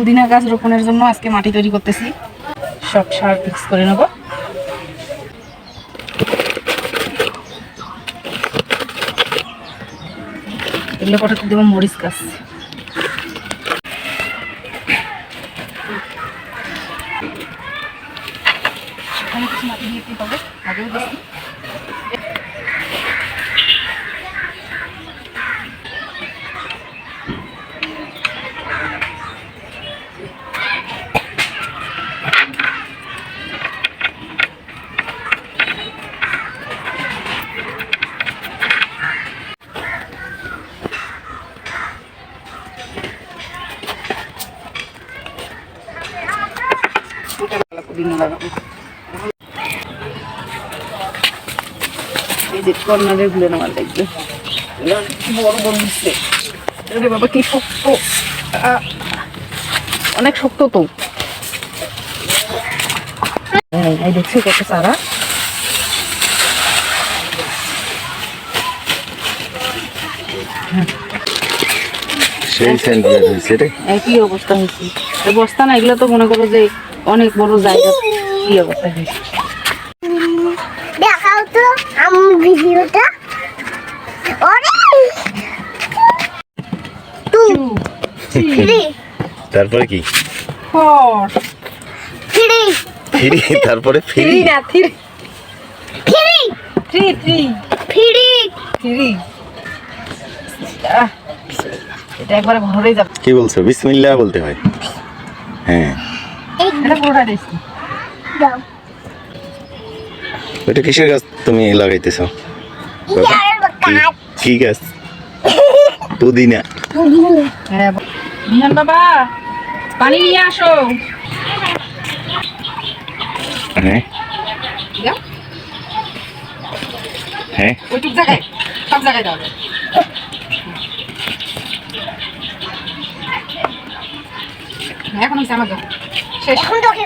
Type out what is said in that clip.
পুদিনা গাছ রোপণের জন্য আজকে মাটি তৈরি করতেছি। সব সার মিক্স করে নেব। এগুলো পটাতে দেবো মরিচ গাছ। সেখানে কিছু মাটি দিয়ে দিতে হবে, আগেও দিচ্ছি। পুদিনা লাগাবো। এই যে কর্নারে গুলো নেওয়ার লাগবে, বড় বড় দিচ্ছে। আরে বাবা কি শক্ত, অনেক শক্ত তো। এই দেখছি কত সারা। একই অবস্থা হয়েছে। বস্তা না, এগুলো তো মনে করো যে অনেক বড় জায়গা। কি অবস্থা হয়েছে দেখাও তো আমার ভিডিওটা। তারপরে কি ফ্রি ফ্রি? তারপরে ফ্রি না, three free three three free three. এটা একবারে ভরে যাবে। কি বলছো? বিসমিল্লাহ বলতে হয়। হ্যাঁ, এটা পুরোটা দিচ্ছি। দাও ওইটা কিসের গাছ তুমি লাগাইতেছো? কি গাছ? পুদিনা। হ্যাঁ বিহান বাবা, পানি নিয়ে আসো। হ্যাঁ হ্যাঁ, ওইটুক জায়গায়, সব জায়গায় দাও। এখন হচ্ছে আমার শেষ। এখন তোকে